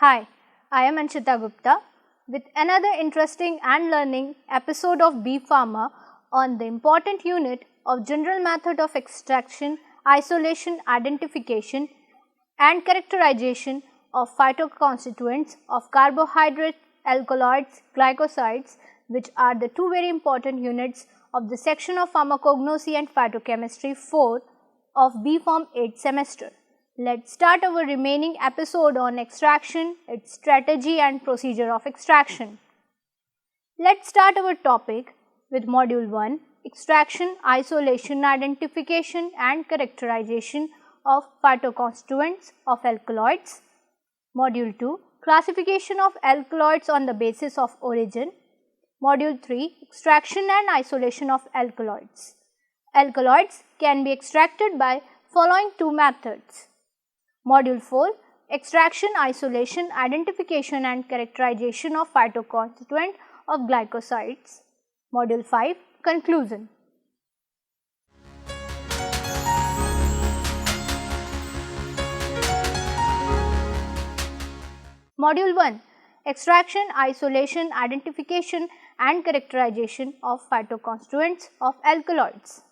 Hi, I am Anshita Gupta with another interesting and learning episode of Bee Pharma on the important unit of general method of extraction, isolation, identification and characterization of phytoconstituents of carbohydrates, alkaloids, glycosides, which are the two very important units of the section of pharmacognosy and phytochemistry 4 of B Pharm 8th semester. Let's start our remaining episode on extraction, its strategy and procedure of extraction. Let's start our topic with module 1, extraction, isolation, identification and characterization of phytoconstituents of alkaloids. Module 2, classification of alkaloids on the basis of origin. Module 3, extraction and isolation of alkaloids. Alkaloids can be extracted by following two methods. Module 4, extraction, isolation, identification and characterization of phytoconstituent of glycosides. Module 5, conclusion. Module 1, extraction, isolation, identification and characterization of phytoconstituents of alkaloids.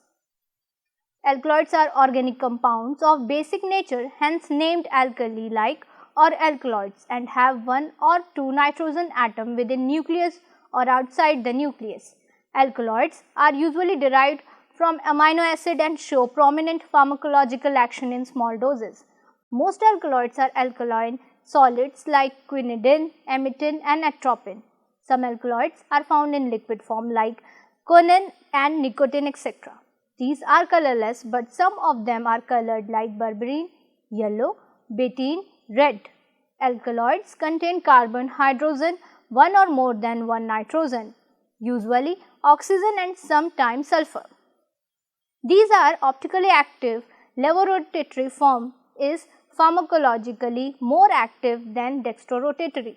Alkaloids are organic compounds of basic nature, hence named alkali-like or alkaloids, and have one or two nitrogen atom within nucleus or outside the nucleus. Alkaloids are usually derived from amino acid and show prominent pharmacological action in small doses. Most alkaloids are alkaline solids like quinidine, amitin and atropine. Some alkaloids are found in liquid form like quinine and nicotine, etc. These are colorless, but some of them are colored like berberine, yellow, betaine, red. Alkaloids contain carbon, hydrogen, one or more than one nitrogen, usually oxygen and sometimes sulfur. These are optically active. Levorotatory form is pharmacologically more active than dextrorotatory.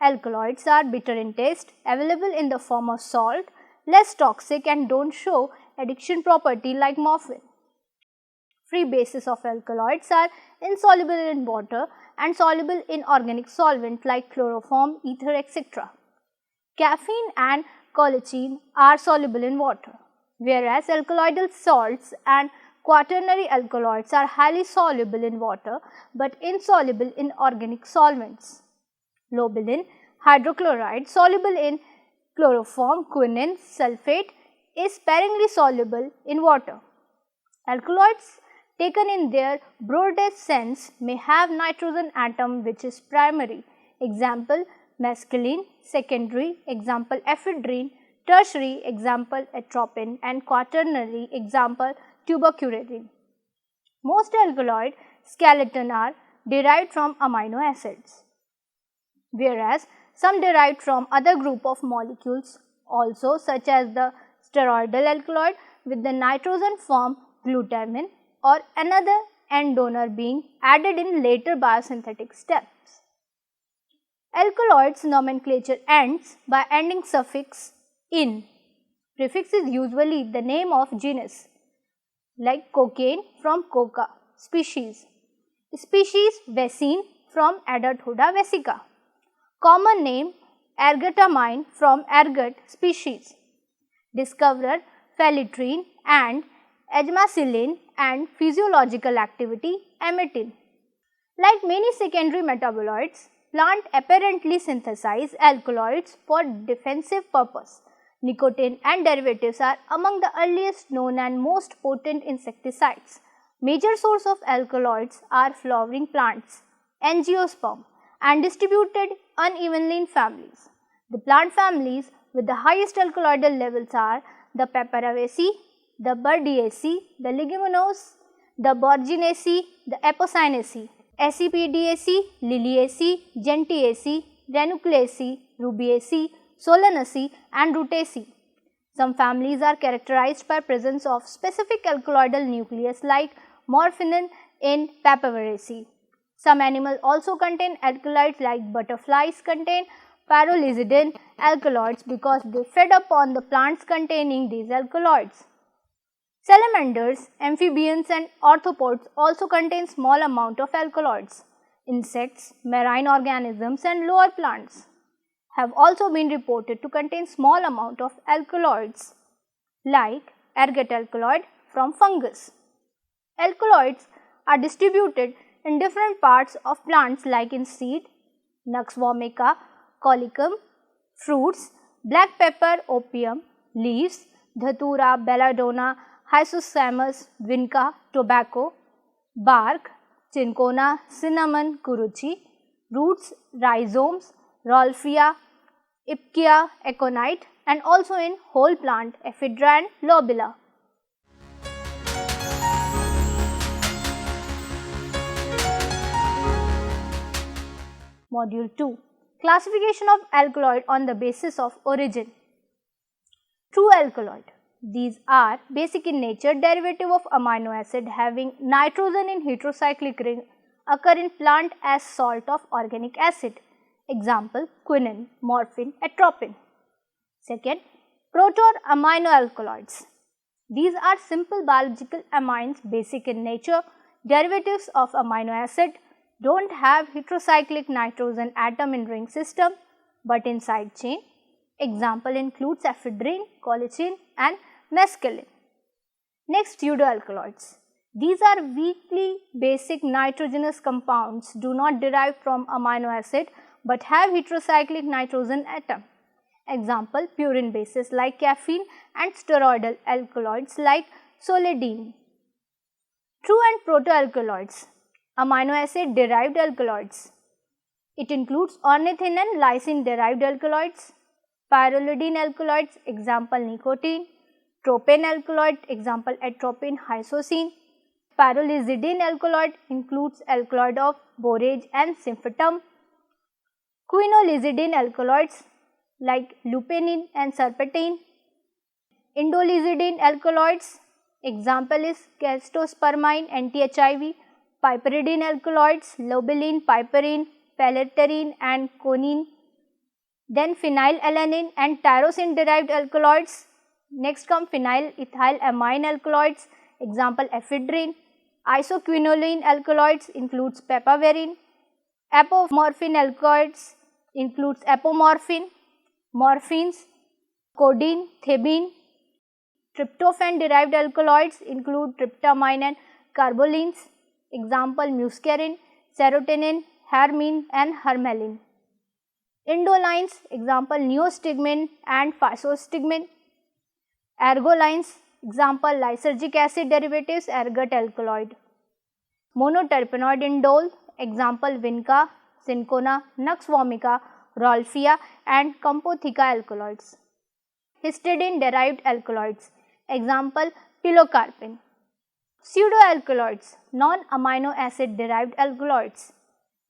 Alkaloids are bitter in taste, available in the form of salt, less toxic and don't show addiction property like morphine. Free bases of alkaloids are insoluble in water and soluble in organic solvent like chloroform, ether, etc. Caffeine and colchicine are soluble in water, whereas alkaloidal salts and quaternary alkaloids are highly soluble in water but insoluble in organic solvents. Lobeline hydrochloride, soluble in chloroform, quinine sulfate, is sparingly soluble in water. Alkaloids taken in their broadest sense may have nitrogen atom which is primary, example mescaline, secondary, example ephedrine, tertiary, example atropine and quaternary, example tuberculine. Most alkaloid skeleton are derived from amino acids, whereas some derived from other group of molecules also, such as the steroidal alkaloid with the nitrogen form glutamine or another end donor being added in later biosynthetic steps. Alkaloids nomenclature ends by ending suffix "in". Prefix is usually the name of genus like cocaine from coca species, vesine from Adathoda vesica, common name ergotamine from ergot species, discoverer phenylethrine and ajmacillin and physiological activity amitin. Like many secondary metaboloids, plant apparently synthesize alkaloids for defensive purpose. Nicotine and derivatives are among the earliest known and most potent insecticides. Major source of alkaloids are flowering plants, angiosperm, and distributed unevenly in families. The plant families with the highest alkaloidal levels are the Paparaceae, the Bardiaceae, the Leguminose, the Borginaceae, the Apocynaceae, Accipidaceae, Liliaceae, Gentiaceae, Ranunculaceae, Rubiaceae, Solanaceae and Rutaceae. Some families are characterized by presence of specific alkaloidal nucleus like morphinin in Papaveraceae. Some animals also contain alkaloids like butterflies contain pyrrolizidine alkaloids because they fed upon the plants containing these alkaloids. Salamanders, amphibians and arthropods also contain small amount of alkaloids. Insects, marine organisms and lower plants have also been reported to contain small amount of alkaloids like ergot alkaloid from fungus. Alkaloids are distributed in different parts of plants like in seed, Nux vomica, cauliflower, fruits, black pepper, opium, leaves, dhatura, belladonna, Hyoscyamus, vinca, tobacco, bark, cinchona, cinnamon, kuruchi, roots, rhizomes, Rolfia, Ischia, aconite and also in whole plant ephedra and lobula. Module 2. Classification of alkaloid on the basis of origin. True alkaloid. These are basic in nature, derivative of amino acid having nitrogen in heterocyclic ring occur in plant as salt of organic acid. Example, quinine, morphine, atropine. Second, protor amino alkaloids. These are simple biological amines, basic in nature, derivatives of amino acid, don't have heterocyclic nitrogen atom in ring system but in side chain. Example includes ephedrine, colchicine and mescaline. Next, pseudoalkaloids. These are weakly basic nitrogenous compounds, do not derive from amino acid but have heterocyclic nitrogen atom. Example, purine bases like caffeine and steroidal alkaloids like soledine. True and protoalkaloids. Amino acid derived alkaloids. It includes ornithine and lysine derived alkaloids, pyrrolidine alkaloids, example nicotine, tropane alkaloid, example atropine, hyoscine. Pyrrolizidine alkaloid includes alkaloid of borage and symphytum. Quinolizidine alkaloids like lupinine and serpentine. Indolizidine alkaloids, example is gastrospermine, anti-HIV. Piperidine alkaloids, lobeline, piperine, palaterine and conine. Then phenylalanine and tyrosine derived alkaloids. Next come phenylethylamine alkaloids, example ephedrine. Isoquinoline alkaloids includes papaverine. Apomorphine alkaloids includes apomorphine, morphines, codeine, thebine. Tryptophan derived alkaloids include tryptamine and carbolines. Example muscarine, serotonin, hermine and hermalin. Indolines, example neostigmine and physostigmine. Ergolines, example lysergic acid derivatives, ergot alkaloid. Monoterpenoid indole, example vinca, cinchona, Nux vomica, Rolfia and Compothica alkaloids. Histidine derived alkaloids, example pilocarpine. Pseudoalkaloids, non-amino acid derived alkaloids.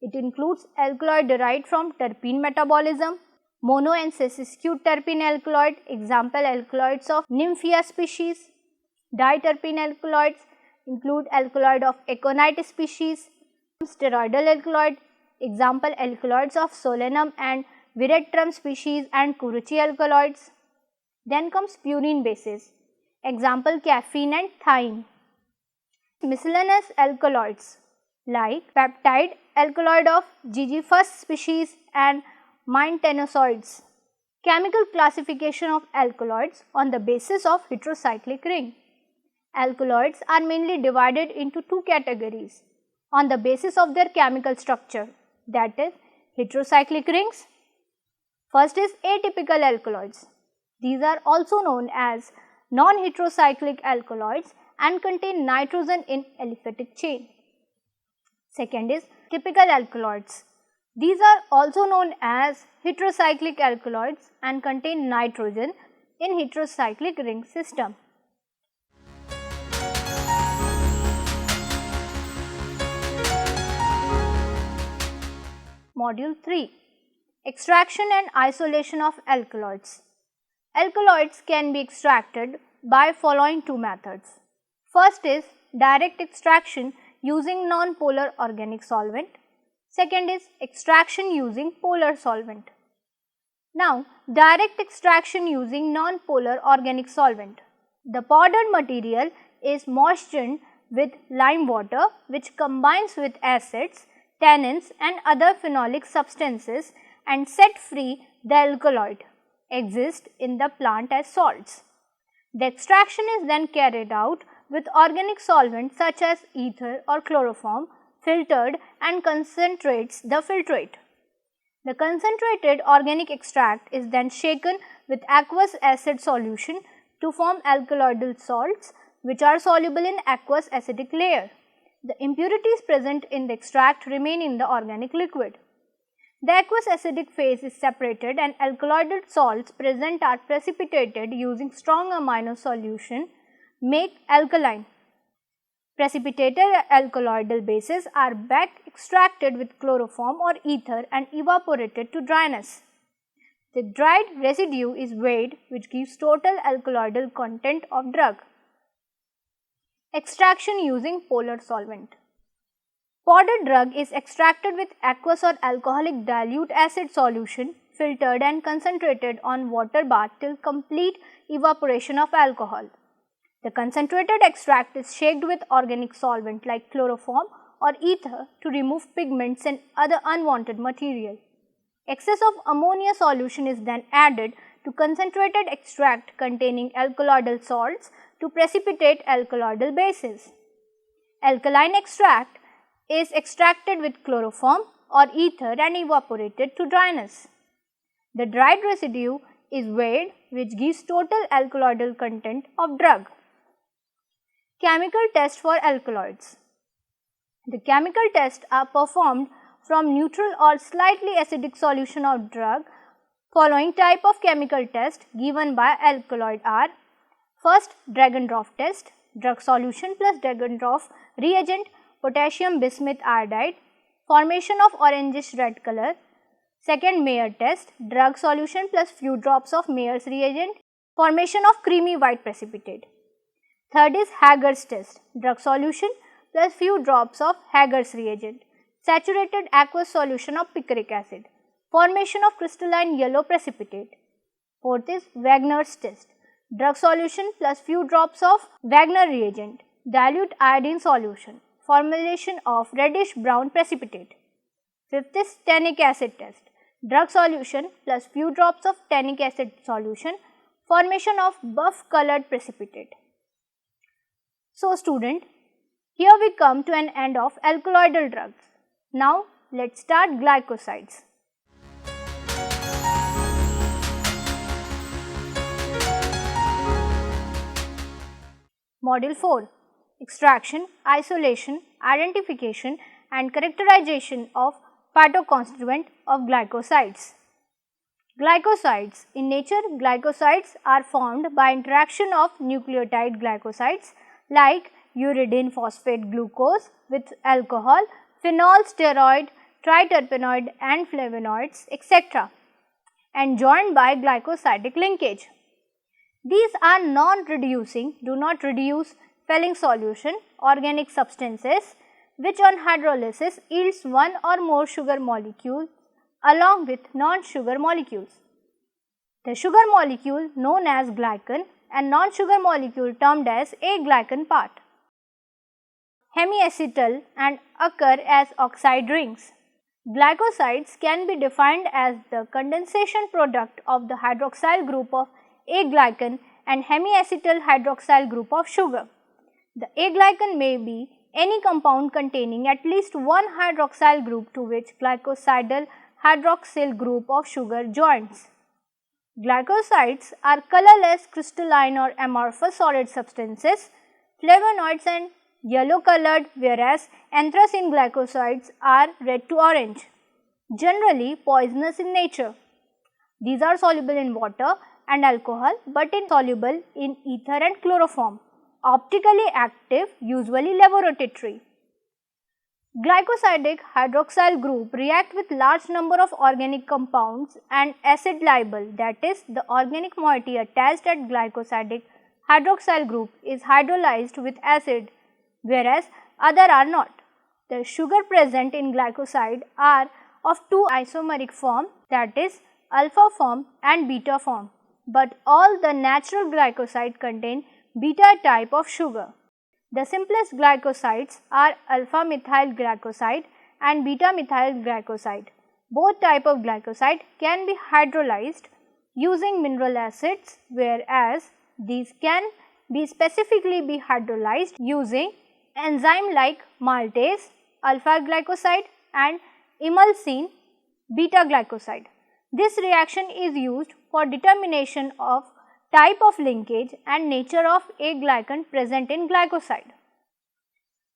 It includes alkaloid derived from terpene metabolism, mono and sesquiterpene terpene alkaloid, example alkaloids of Nymphia species. Diterpene alkaloids include alkaloid of aconite species. Steroidal alkaloid, example alkaloids of Solanum and Veratrum species and Kuruchi alkaloids. Then comes purine bases, example caffeine and thiene. Miscellaneous alkaloids like peptide alkaloid of Gigi-Fus species and mine-tenosoids. Chemical classification of alkaloids on the basis of heterocyclic ring. Alkaloids are mainly divided into two categories on the basis of their chemical structure, that is heterocyclic rings. First is atypical alkaloids. These are also known as non-heterocyclic alkaloids and contain nitrogen in aliphatic chain. Second is typical alkaloids. These are also known as heterocyclic alkaloids and contain nitrogen in heterocyclic ring system. Module 3. Extraction and isolation of alkaloids. Alkaloids can be extracted by following two methods. First is direct extraction using non-polar organic solvent. Second is extraction using polar solvent. Now, direct extraction using non-polar organic solvent. The powdered material is moistened with lime water, which combines with acids, tannins and other phenolic substances and set free the alkaloid exist in the plant as salts. The extraction is then carried out with organic solvents such as ether or chloroform, filtered and concentrates the filtrate. The concentrated organic extract is then shaken with aqueous acid solution to form alkaloidal salts, which are soluble in aqueous acidic layer. The impurities present in the extract remain in the organic liquid. The aqueous acidic phase is separated and alkaloidal salts present are precipitated using strong amino solution make alkaline. Precipitated alkaloidal bases are back extracted with chloroform or ether and evaporated to dryness. The dried residue is weighed, which gives total alkaloidal content of drug. Extraction using polar solvent. Powdered drug is extracted with aqueous or alcoholic dilute acid solution, filtered and concentrated on water bath till complete evaporation of alcohol. The concentrated extract is shaked with organic solvent like chloroform or ether to remove pigments and other unwanted material. Excess of ammonia solution is then added to concentrated extract containing alkaloidal salts to precipitate alkaloidal bases. Alkaline extract is extracted with chloroform or ether and evaporated to dryness. The dried residue is weighed, which gives total alkaloidal content of drug. Chemical test for alkaloids. The chemical tests are performed from neutral or slightly acidic solution of drug. Following type of chemical test given by alkaloid are: first, Dragendorff test, drug solution plus Dragendorff reagent, potassium bismuth iodide, formation of orangish red color. Second, Mayer test, drug solution plus few drops of Mayer's reagent, formation of creamy white precipitate. Third is Hager's test, drug solution plus few drops of Hager's reagent, saturated aqueous solution of picric acid, formation of crystalline yellow precipitate. Fourth is Wagner's test, drug solution plus few drops of Wagner reagent, dilute iodine solution, formation of reddish brown precipitate. Fifth is tannic acid test, drug solution plus few drops of tannic acid solution, formation of buff colored precipitate. So student, here we come to an end of alkaloidal drugs. Now let's start glycosides. Module 4. Extraction, isolation, identification and characterization of phytoconstituent of glycosides. Glycosides. In nature, glycosides are formed by interaction of nucleotide glycosides like uridine phosphate glucose with alcohol, phenol, steroid, triterpenoid and flavonoids, etc. and joined by glycosidic linkage. These are non-reducing, do not reduce Fehling solution organic substances which on hydrolysis yields one or more sugar molecules along with non-sugar molecules. The sugar molecule known as glycan and non-sugar molecule termed as aglycan part. Hemiacetal and occur as oxide rings. Glycosides can be defined as the condensation product of the hydroxyl group of aglycan and hemiacetal hydroxyl group of sugar. The aglycan may be any compound containing at least one hydroxyl group to which glycosidyl hydroxyl group of sugar joins. Glycosides are colorless, crystalline or amorphous solid substances, flavonoids and yellow colored, whereas anthracene glycosides are red to orange, generally poisonous in nature. These are soluble in water and alcohol but insoluble in ether and chloroform, optically active, usually laboratory. Glycosidic hydroxyl group react with large number of organic compounds and acid labile, that is, the organic moiety attached at glycosidic hydroxyl group is hydrolyzed with acid, whereas other are not. The sugar present in glycoside are of two isomeric form, that is, alpha form and beta form, but all the natural glycoside contain beta type of sugar. The simplest glycosides are alpha methyl glycoside and beta methyl glycoside. Both type of glycoside can be hydrolyzed using mineral acids, whereas these can be specifically be hydrolyzed using enzyme like maltase, alpha glycoside and emulsin beta glycoside. This reaction is used for determination of type of linkage and nature of aglycan present in glycoside.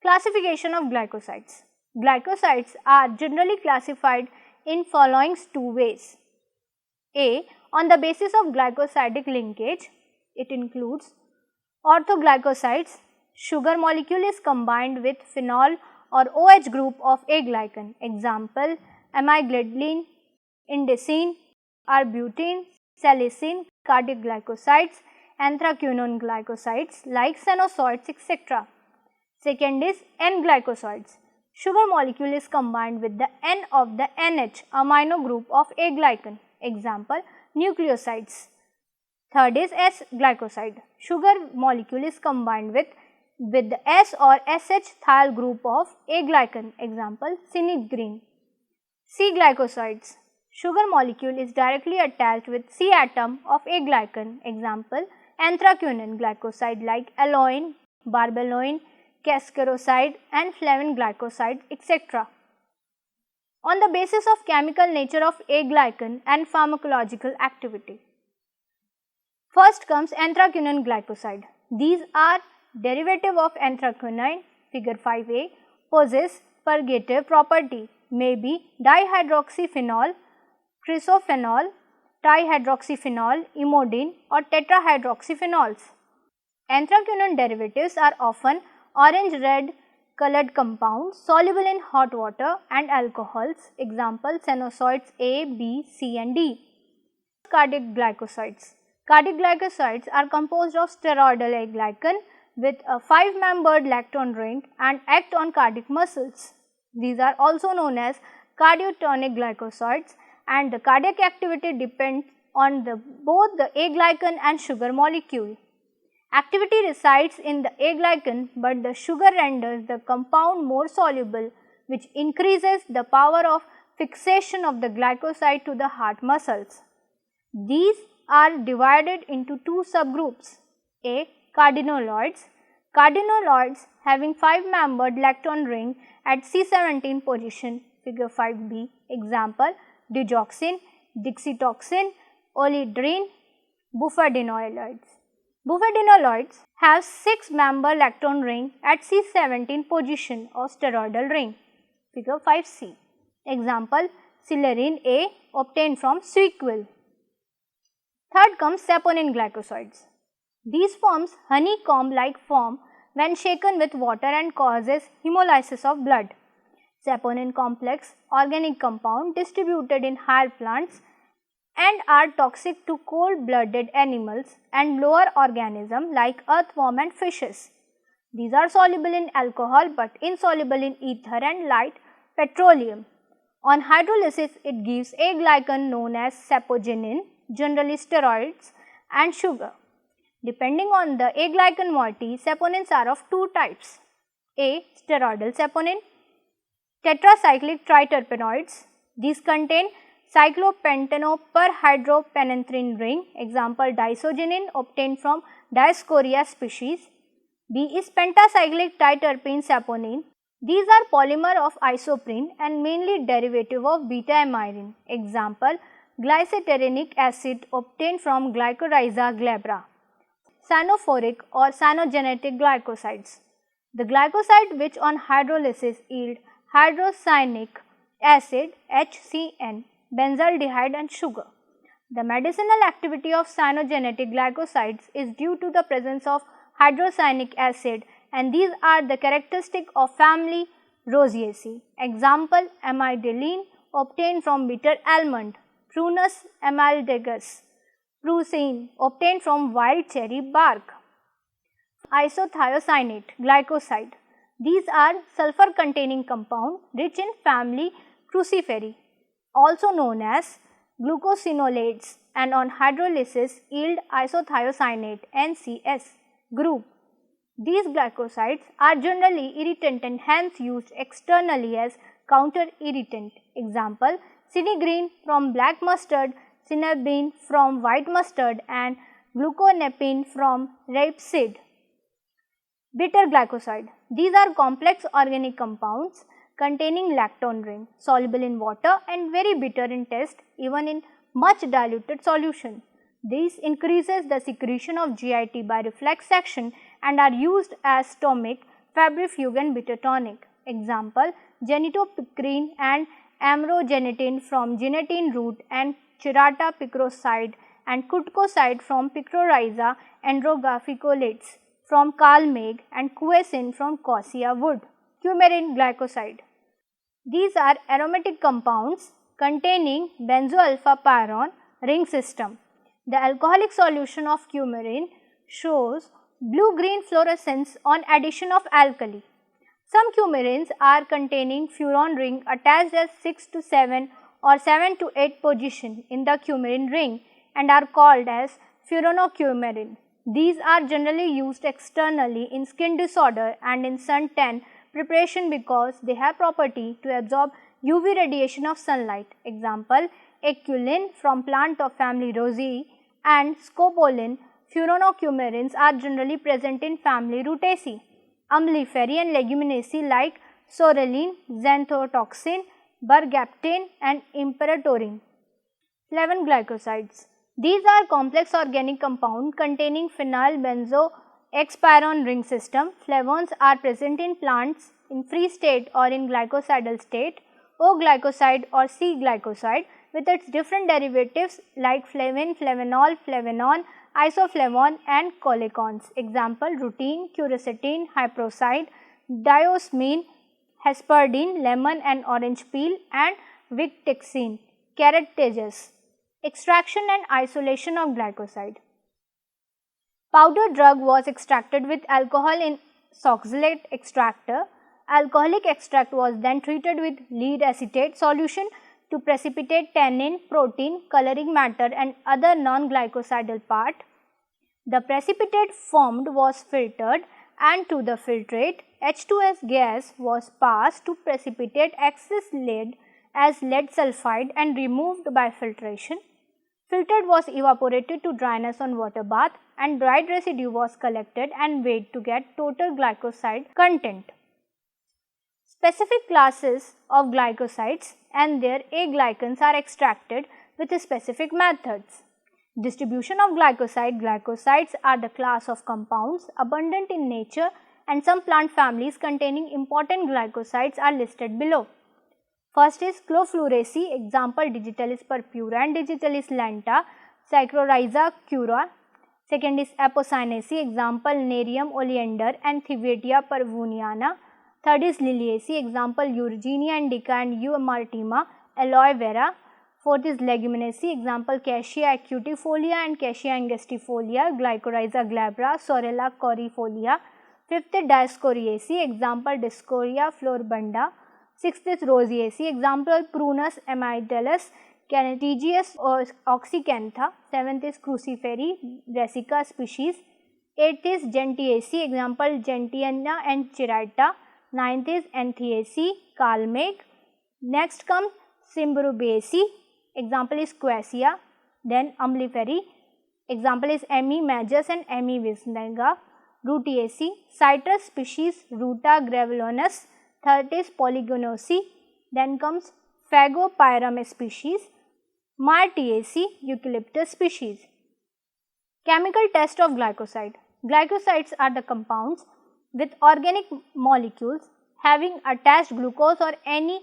Classification of glycosides. Glycosides are generally classified in following two ways. A. On the basis of glycosidic linkage, it includes orthoglycosides. Sugar molecule is combined with phenol or OH group of aglycan. Example, amyglidine, indocin, arbutin, salicin, cardiac glycosides, anthraquinone glycosides like sinusoids, etc. Second is N-glycosides. Sugar molecule is combined with the N of the NH amino group of aglycan. Example, nucleosides. Third is S-glycoside. Sugar molecule is combined with the S or SH thiol group of aglycan. Example, sinigrin. C-glycosides. Sugar molecule is directly attached with C atom of aglycan. Example, anthraquinone glycoside like aloin, barbaloin, cascaroside and flavin glycoside, etc. On the basis of chemical nature of aglycan and pharmacological activity. First comes anthraquinone glycoside. These are derivative of anthraquinone, figure 5a, possess purgative property, may be dihydroxyphenol, crisophenol, trihydroxyphenol, imodine or tetrahydroxyphenols. Anthraquinone derivatives are often orange-red colored compounds soluble in hot water and alcohols. Example, sinusoids A, B, C and D. Cardiac glycosides. Cardiac glycosides are composed of steroidal aglycan with a 5-membered lactone ring and act on cardiac muscles. These are also known as cardiotonic glycosides, and the cardiac activity depends on both the aglycan and sugar molecule. Activity resides in the aglycan, but the sugar renders the compound more soluble, which increases the power of fixation of the glycoside to the heart muscles. These are divided into two subgroups. A. Cardinoloids. Cardinoloids having 5-membered lactone ring at C17 position, figure 5b. Example, digoxin, dixitoxin, olidrine, bufadienoids. Bufadienoids have 6-member lactone ring at C17 position of steroidal ring, figure 5c. Example, silerin A obtained from Sequel. Third comes saponin glycosides. These forms honeycomb-like form when shaken with water and causes hemolysis of blood. Saponin complex organic compound distributed in higher plants and are toxic to cold-blooded animals and lower organisms like earthworm and fishes. These are soluble in alcohol but insoluble in ether and light petroleum. On hydrolysis, it gives aglycan known as sapogenin, generally steroids and sugar. Depending on the aglycan moiety, saponins are of two types. A. Steroidal saponin. Tetracyclic triterpenoids. These contain cyclopentanoperhydropenanthrin ring, example diisogenin obtained from Dioscorea species. B is pentacyclic triterpene saponin. These are polymer of isoprene and mainly derivative of beta-amyrin, example glycetterinic acid obtained from Glycyrrhiza glabra. Cyanophoric or cyanogenetic glycosides. The glycoside which on hydrolysis yield hydrocyanic acid HCN, benzaldehyde and sugar. The medicinal activity of cyanogenetic glycosides is due to the presence of hydrocyanic acid, and these are the characteristic of family roseaceae. Example, amidelene obtained from bitter almond, Prunus amaldagus, prucine obtained from wild cherry bark. Isothiocyanate, glycoside. These are sulfur containing compound rich in family Cruciferae, also known as glucosinolates, and on hydrolysis yield isothiocyanate NCS group. These glycosides are generally irritant and hence used externally as counter irritant. Example, cinegreen from black mustard, cinnabrine from white mustard, and gluconepine from rapeseed. Bitter glycoside. These are complex organic compounds containing lactone ring, soluble in water and very bitter in taste even in much diluted solution. This increases the secretion of GIT by reflex action and are used as stomach, febrifuge and bitter tonic. Example, genitopicrine and amrogenetine from genetine root and chirata picroside and cutcoside from Picrorhiza andrographicolates from kalmeg and quercetin from Quassia wood. Coumarin glycoside. These are aromatic compounds containing benzoalpha pyron ring system. The alcoholic solution of coumarin shows blue-green fluorescence on addition of alkali. Some coumarins are containing furan ring attached at 6 to 7 or 7 to 8 position in the coumarin ring and are called as furanocoumarin. These are generally used externally in skin disorder and in suntan preparation because they have property to absorb UV radiation of sunlight. Example, eculin from plant of family Rosaceae and scopoline, furanocoumarins are generally present in family Rutaceae. Umbelliferae and leguminaceae like sorrelin, xanthotoxin, bergaptane and imperatorin. Flavin glycosides. These are complex organic compound containing phenyl benzo X-pyron ring system. Flavones are present in plants in free state or in glycosidal state. O-glycoside or C-glycoside with its different derivatives like flavin, flavanol, flavanon, isoflavone and colecons. Example, rutin, quercetin, hyproside, diosmine, hesperidin, lemon and orange peel and victixin, carrataceous. Extraction and isolation of glycoside. Powder drug was extracted with alcohol in Soxhlet extractor. Alcoholic extract was then treated with lead acetate solution to precipitate tannin, protein, coloring matter and other non-glycosidal part. The precipitate formed was filtered and to the filtrate H2S gas was passed to precipitate excess lead as lead sulfide and removed by filtration. Filtered was evaporated to dryness on water bath and dried residue was collected and weighed to get total glycoside content. Specific classes of glycosides and their aglycans are extracted with specific methods. Distribution of glycoside. Glycosides are the class of compounds abundant in nature and some plant families containing important glycosides are listed below. First is clofluoraceae, example Digitalis purpura and Digitalis lenta, Psychorhiza cura. Second is apocynaceae, example Nerium oleander and Thievetia parvuniana. Third is liliaceae, example Eugenia indica and Eumartima, aloe vera. Fourth is leguminaceae, example Cassia acutifolia and Cassia angustifolia, Glycyrrhiza glabra, Sorella corifolia. Fifth is Dioscoriaceae, example Dioscorea floribunda. Sixth is Roseaceae, example Prunus amygdalus, Canategius oxycantha. Seventh is Cruciferae, Brassica species. Eighth is Gentiaceae, example Gentiana and Chirata. Ninth is Anthiaceae, Kalmeg. Next comes Cymborubiaceae, example is Quassia. Then Umbelliferae, example is Emmy majus and Emmy visnaga. Rutaceae, citrus species Ruta graveolens. Third is Polygonaceae. Then comes Phagopyrum species. Myrtaceae, Eucalyptus species. Chemical test of glycoside. Glycosides are the compounds with organic molecules having attached glucose or any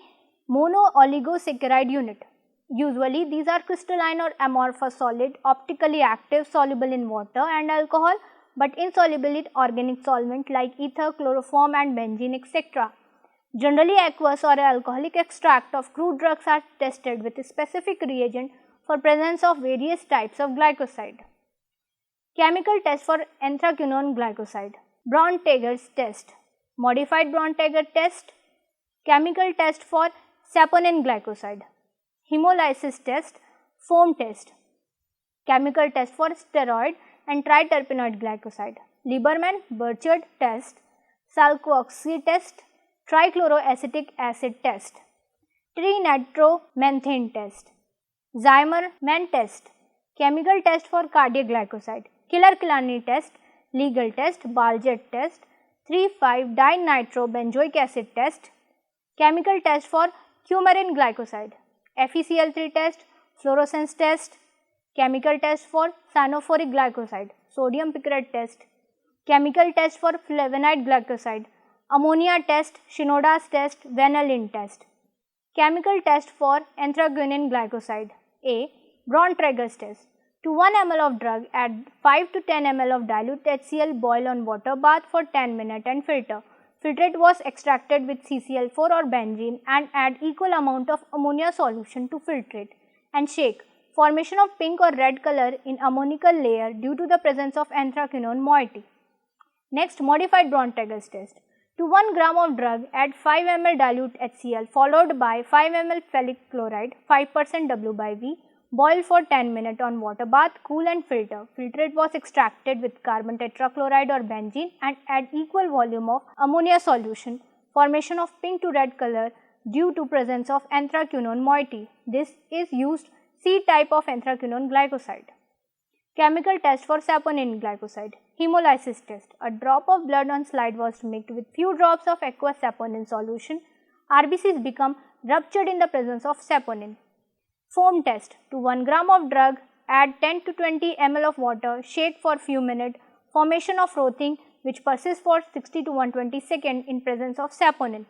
mono-oligosaccharide unit. Usually these are crystalline or amorphous solid, optically active, soluble in water and alcohol, but insoluble in organic solvent like ether, chloroform and benzene etc. Generally, aqueous or alcoholic extract of crude drugs are tested with a specific reagent for presence of various types of glycoside. Chemical test for anthraquinone glycoside. Braun-Tager's test. Modified Braun-Tager test. Chemical test for saponin glycoside. Hemolysis test. Foam test. Chemical test for steroid and triterpenoid glycoside. Lieberman-Burchard test. Salkoxy test. Trichloroacetic acid test. Trinitromethane test. Zimmermann test. Chemical test for cardiac glycoside. Killar-Killarney test. Legal test. Baljet test. 3,5-dinitrobenzoic acid test. Chemical test for coumarin glycoside. FeCl3 test. Fluorescence test. Chemical test for cyanophoric glycoside. Sodium picrite test. Chemical test for flavonide glycoside. Ammonia test. Shinoda's test. Vanillin test. Chemical test for anthraquinone glycoside. A. Braun-Trager's test. To 1 ml of drug, add 5 to 10 ml of dilute HCl, boil on water bath for 10 minutes and filter. Filtrate was extracted with CCl4 or benzene and add equal amount of ammonia solution to filtrate and shake. Formation of pink or red color in ammonical layer due to the presence of anthraquinone moiety. Next, modified Braun-Trager's test. To 1 gram of drug, add 5 ml dilute HCl followed by 5 ml ferric chloride, 5% W by V. Boil for 10 minutes on water bath, cool and filter. Filtrate was extracted with carbon tetrachloride or benzene and add equal volume of ammonia solution. Formation of pink to red color due to presence of anthraquinone moiety. This is used C type of anthraquinone glycoside. Chemical test for saponin glycoside. Hemolysis test. A drop of blood on slide was mixed with few drops of aqueous saponin solution. RBCs become ruptured in the presence of saponin. Foam test. To 1 gram of drug, add 10 to 20 ml of water, shake for few minutes. Formation of frothing which persists for 60 to 120 seconds in presence of saponin.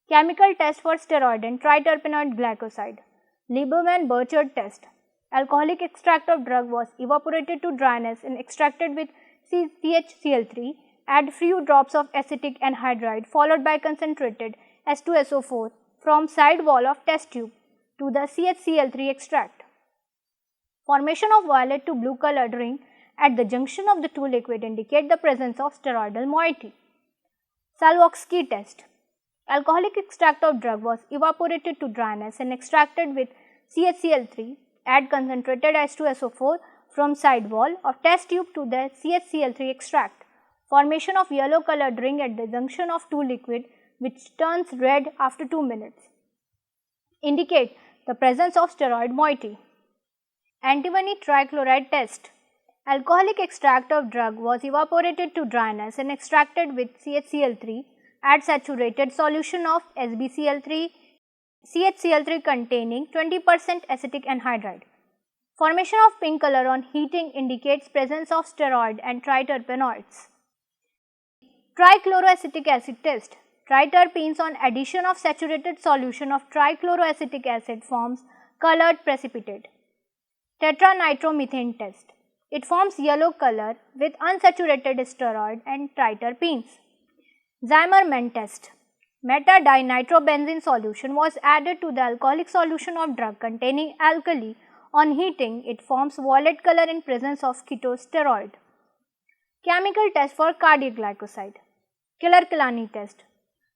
Chemical test for steroid and triterpenoid glycoside. Lieberman-Burchard test. Alcoholic extract of drug was evaporated to dryness and extracted with CHCl3. Add few drops of acetic anhydride followed by concentrated H2SO4 from side wall of test tube to the CHCl3 extract. Formation of violet to blue colored ring at the junction of the two liquid indicate the presence of steroidal moiety. Salkoxy test. Alcoholic extract of drug was evaporated to dryness and extracted with CHCl3. Add concentrated H2SO4 from side wall of test tube to the CHCl3 extract. Formation of yellow colored ring at the junction of two liquid which turns red after 2 minutes. Indicate the presence of steroid moiety. Antimony trichloride test. Alcoholic extract of drug was evaporated to dryness and extracted with CHCl3. Add saturated solution of SbCl3, CHCl3 containing 20% acetic anhydride. Formation of pink color on heating indicates presence of steroid and triterpenoids. Trichloroacetic acid test. Triterpenes on addition of saturated solution of trichloroacetic acid forms colored precipitate. Tetranitromethane test. It forms yellow color with unsaturated steroid and triterpenes. Zimmermann test. Meta-dinitrobenzene solution was added to the alcoholic solution of drug containing alkali. On heating, it forms violet color in presence of ketosteroid. Chemical test for cardiac glycoside. Killar-Killarney test.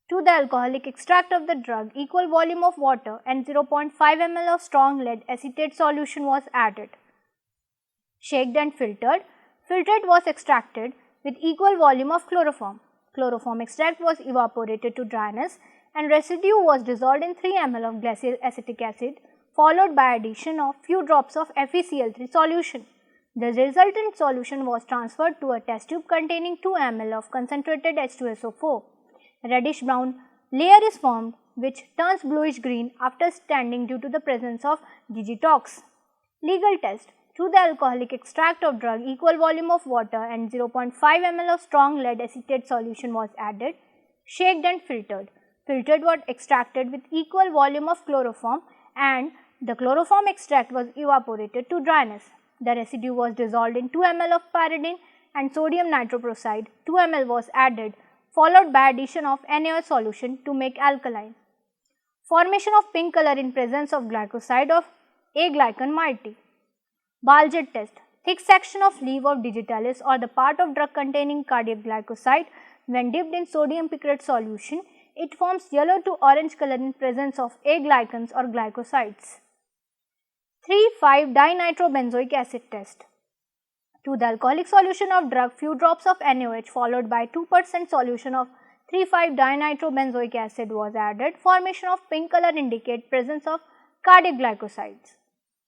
To the alcoholic extract of the drug, equal volume of water and 0.5 ml of strong lead acetate solution was added. Shaked and filtered. Filtrate was extracted with equal volume of chloroform. Chloroform extract was evaporated to dryness and residue was dissolved in 3 ml of glacial acetic acid followed by addition of few drops of FeCl3 solution. The resultant solution was transferred to a test tube containing 2 ml of concentrated H2SO4. Reddish brown layer is formed which turns bluish green after standing due to the presence of digitox. Legal test. To the alcoholic extract of drug, equal volume of water and 0.5 ml of strong lead acetate solution was added, shaked and filtered. Filtered was extracted with equal volume of chloroform and the chloroform extract was evaporated to dryness. The residue was dissolved in 2 ml of pyridine and sodium nitroprusside, 2 ml was added. followed by addition of NaOH solution to make alkaline. Formation of pink color in presence of glycoside of A-glycan moiety. Baljet test. Thick section of leaf of digitalis or the part of drug containing cardiac glycoside when dipped in sodium picrate solution, it forms yellow to orange color in presence of A-glycans or glycosides. 3,5-dinitrobenzoic acid test. To the alcoholic solution of drug, few drops of NaOH followed by 2% solution of 3,5-dinitrobenzoic acid was added. Formation of pink color indicate presence of cardiac glycosides.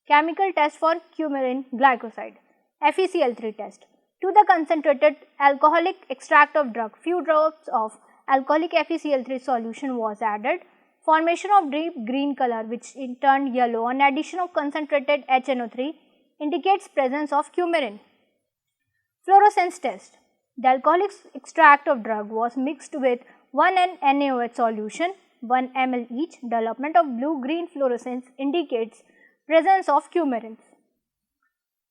Chemical test for coumarin glycoside. FeCl3 test. To the concentrated alcoholic extract of drug, few drops of alcoholic FeCl3 solution was added. Formation of deep green color which in turn yellow on addition of concentrated HNO3 indicates presence of coumarin. Fluorescence test. The alcoholic extract of drug was mixed with 1 NaOH solution, 1 ml each. Development of blue-green fluorescence indicates presence of coumarin.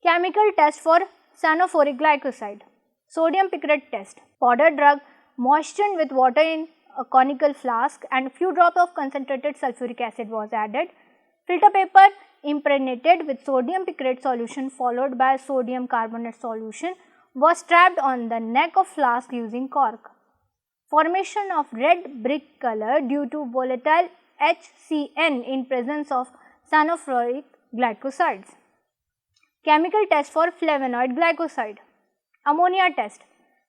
Chemical test for cyanophoric glycoside. Sodium picrate test. Powdered drug moistened with water in a conical flask and few drops of concentrated sulfuric acid was added. Filter paper impregnated with sodium picrate solution followed by sodium carbonate solution was strapped on the neck of flask using cork. Formation of red brick color due to volatile HCN in presence of cyanophoric glycosides. Chemical test for flavonoid glycoside. Ammonia test.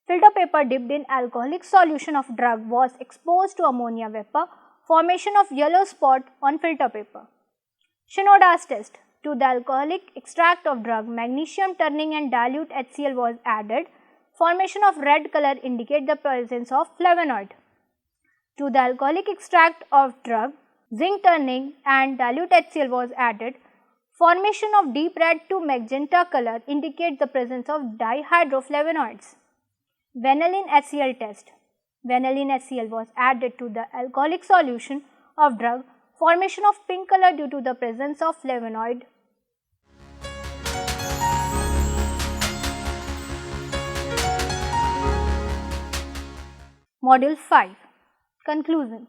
Filter paper dipped in alcoholic solution of drug was exposed to ammonia vapor. Formation of yellow spot on filter paper. Shinoda's test. To the alcoholic extract of drug, magnesium turning and dilute HCl was added. Formation of red color indicate the presence of flavonoid. To the alcoholic extract of drug, zinc turning and dilute HCl was added. Formation of deep red to magenta color indicate the presence of dihydroflavonoids. Vanillin HCl test. Vanillin HCl was added to the alcoholic solution of drug. Formation of pink color due to the presence of flavonoid. Module 5. Conclusion.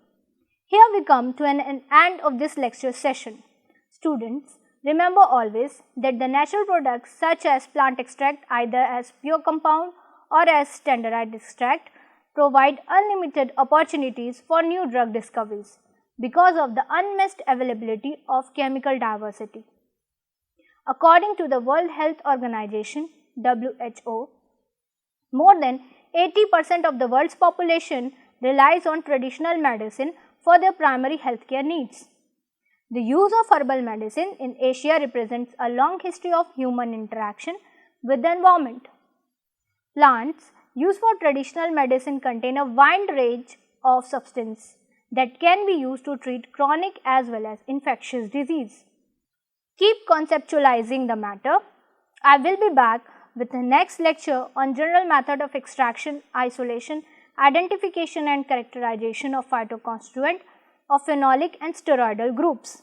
Here we come to an end of this lecture session. Students, remember always that the natural products such as plant extract either as pure compound or as standardized extract provide unlimited opportunities for new drug discoveries because of the unmatched availability of chemical diversity. According to the World Health Organization (WHO), more than 80% of the world's population relies on traditional medicine for their primary healthcare needs. The use of herbal medicine in Asia represents a long history of human interaction with the environment. Plants used for traditional medicine contain a wide range of substances that can be used to treat chronic as well as infectious disease. Keep conceptualizing the matter. I will be back with the next lecture on general method of extraction, isolation, identification and characterization of phytoconstituent of phenolic and steroidal groups.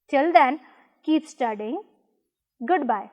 Till then, keep studying. Goodbye.